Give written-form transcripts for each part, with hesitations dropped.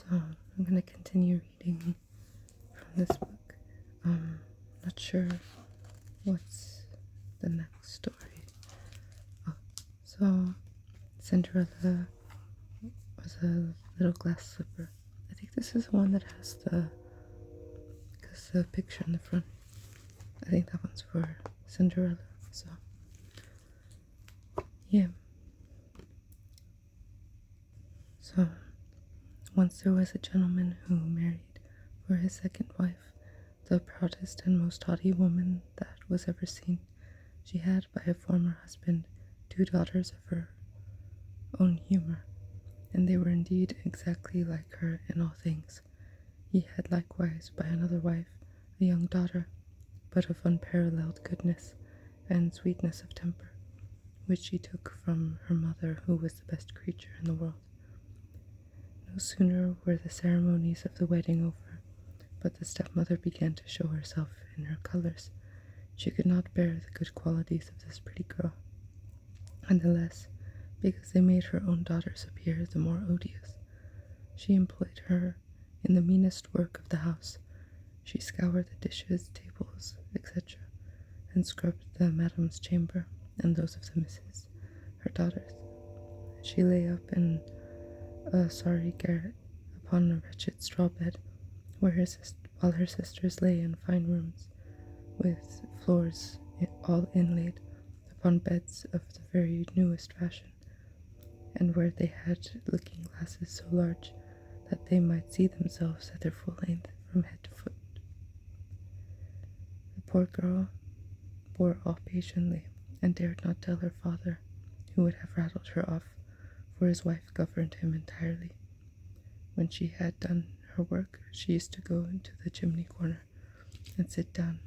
So I'm gonna continue reading from this book. Not sure what's the next story. Oh, so Cinderella was a little glass slipper. I think this is the one that has the picture in the front. I think that one's for Cinderella. So yeah. So once there was a gentleman who married for his second wife the proudest and most haughty woman that was ever seen. She had, by a former husband, 2 daughters of her own humour, and they were indeed exactly like her in all things. He had likewise, by another wife, a young daughter, but of unparalleled goodness and sweetness of temper, which she took from her mother, who was the best creature in the world. No sooner were the ceremonies of the wedding over, but the stepmother began to show herself in her colours. She could not bear the good qualities of this pretty girl, and the less, because they made her own daughters appear the more odious. She employed her in the meanest work of the house. She scoured the dishes, tables, etc., and scrubbed the madam's chamber and those of the misses, her daughters. She lay up in a sorry garret upon a wretched straw bed, while her sisters lay in fine rooms, with floors all inlaid, upon beds of the very newest fashion, and where they had looking glasses so large that they might see themselves at their full length from head to foot. The poor girl bore all patiently, and dared not tell her father, who would have rattled her off, for his wife governed him entirely. When she had done her work, she used to go into the chimney corner and sit down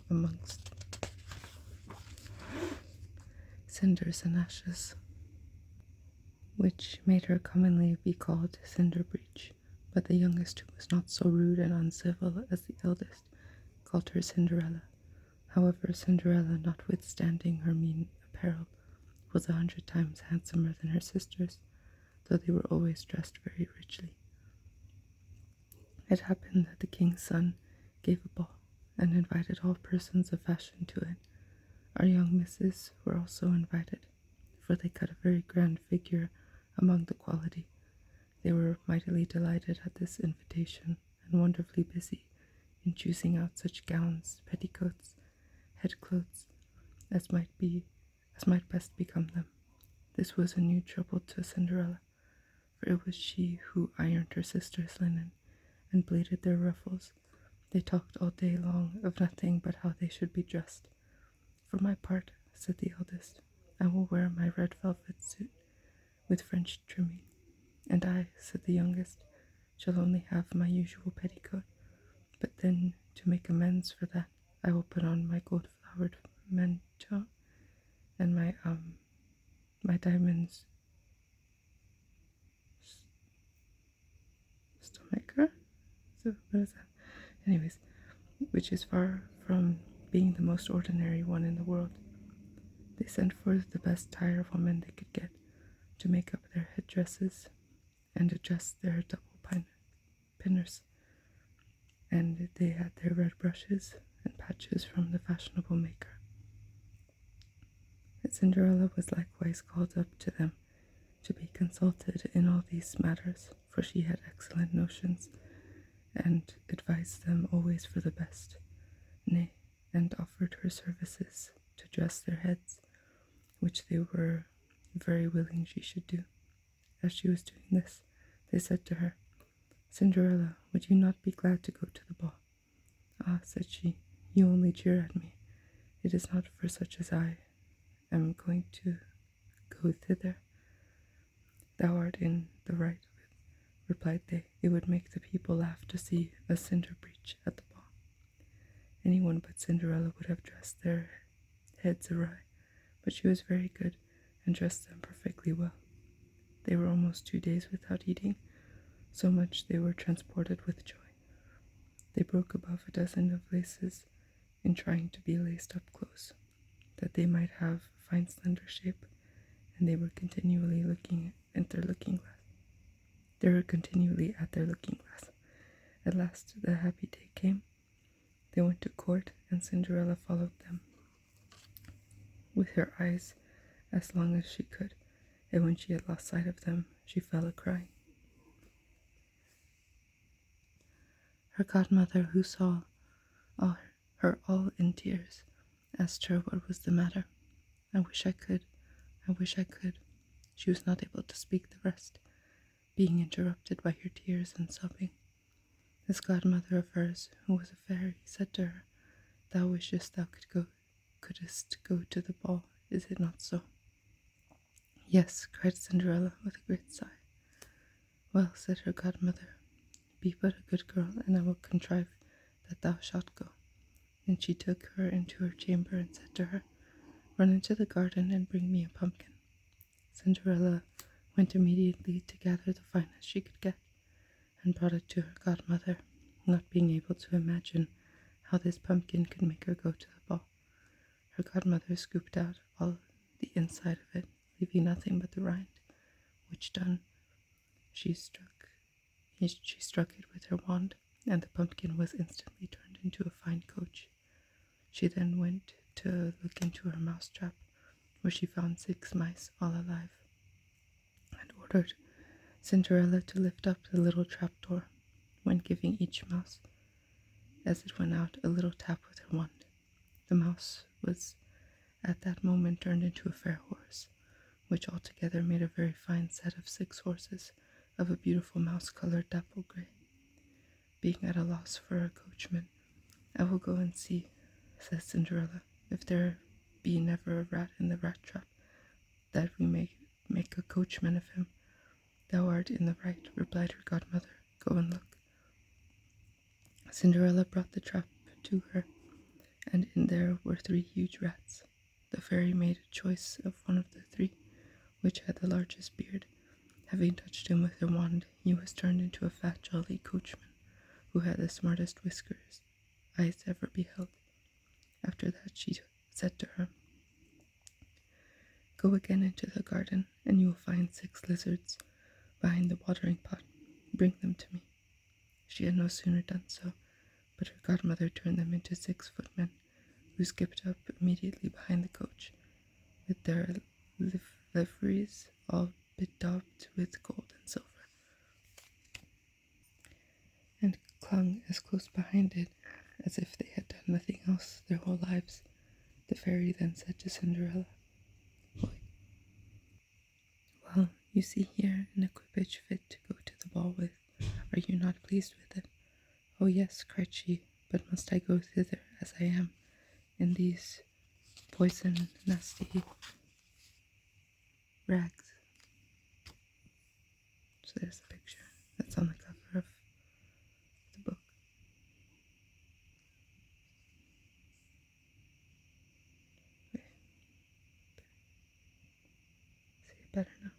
amongst cinders and ashes, which made her commonly be called Cinderbreech. But the youngest, who was not so rude and uncivil as the eldest, called her Cinderella. However, Cinderella, notwithstanding her mean apparel, was 100 times handsomer than her sisters, though they were always dressed very richly. It happened that the king's son gave a ball, and invited all persons of fashion to it. Our young misses were also invited, for they cut a very grand figure among the quality. They were mightily delighted at this invitation, and wonderfully busy in choosing out such gowns, petticoats, head clothes, as might best become them. This was a new trouble to Cinderella, for it was she who ironed her sisters' linen, and plaited their ruffles. They talked all day long of nothing but how they should be dressed. For my part, said the eldest, I will wear my red velvet suit with French trimming. And I, said the youngest, shall only have my usual petticoat. But then, to make amends for that, I will put on my gold-flowered manteau and my diamonds stomacher. So what is that? Anyways, which is far from being the most ordinary one in the world. They sent for the best tirewomen they could get to make up their headdresses and adjust their double pinners, and they had their red brushes and patches from the fashionable maker. And Cinderella was likewise called up to them to be consulted in all these matters, for she had excellent notions, and advised them always for the best, nay, and offered her services to dress their heads, which they were very willing she should do. As she was doing this, they said to her, Cinderella, would you not be glad to go to the ball? Ah, said she, you only jeer at me. It is not for such as I am going to go thither. Thou art in the right of it, replied they. It would make the people laugh to see a Cinderbreech at the ball. Anyone but Cinderella would have dressed their heads awry, but she was very good, and dressed them perfectly well. They were almost 2 days without eating, so much they were transported with joy. They broke above a dozen of laces in trying to be laced up close, that they might have a fine slender shape, and they were continually looking at their looking glass. They were continually at their looking glass. At last the happy day came. They went to court, and Cinderella followed them with her eyes as long as she could, and when she had lost sight of them, she fell a crying. Her godmother, who saw her all in tears, asked her what was the matter. I wish I could, I wish I could. She was not able to speak the rest, being interrupted by her tears and sobbing. This godmother of hers, who was a fairy, said to her, "Thou wishest thou couldst go to the ball, is it not so?" "Yes," cried Cinderella with a great sigh. "Well," said her godmother, "be but a good girl, and I will contrive that thou shalt go." And she took her into her chamber and said to her, "Run into the garden and bring me a pumpkin." Cinderella went immediately to gather the finest she could get, and brought it to her godmother, not being able to imagine how this pumpkin could make her go to the ball. Her godmother scooped out all the inside of it, leaving nothing but the rind, which done, she struck it with her wand, and the pumpkin was instantly turned into a fine coach. She then went to look into her mouse trap, where she found 6 mice all alive, and ordered Cinderella to lift up the little trap door, when giving each mouse, as it went out, a little tap with her wand. The mouse was at that moment turned into a fair horse, which altogether made a very fine set of 6 horses of a beautiful mouse-colored dapple grey. Being at a loss for a coachman, "I will go and see," says Cinderella, "if there be never a rat in the rat trap, that we may make a coachman of him." "Thou art in the right," replied her godmother. "Go and look." Cinderella brought the trap to her, and in there were 3 huge rats. The fairy made choice of one of the 3, which had the largest beard. Having touched him with her wand, he was turned into a fat, jolly coachman, who had the smartest whiskers eyes ever beheld. After that she said to her, "Go again into the garden, and you will find 6 lizards behind the watering pot. Bring them to me." She had no sooner done so, but her godmother turned them into 6 footmen, who skipped up immediately behind the coach, with their liveries all bedaubed with gold and silver, and clung as close behind it as if they had done nothing else their whole lives. The fairy then said to Cinderella, "Well, you see here an equipage fit to go to the ball with. Are you not pleased with it?" "Oh yes," cried she, "but must I go thither as I am, in these poison nasty rags?" So there's the picture that's on the cover of the book. Okay. See it better now.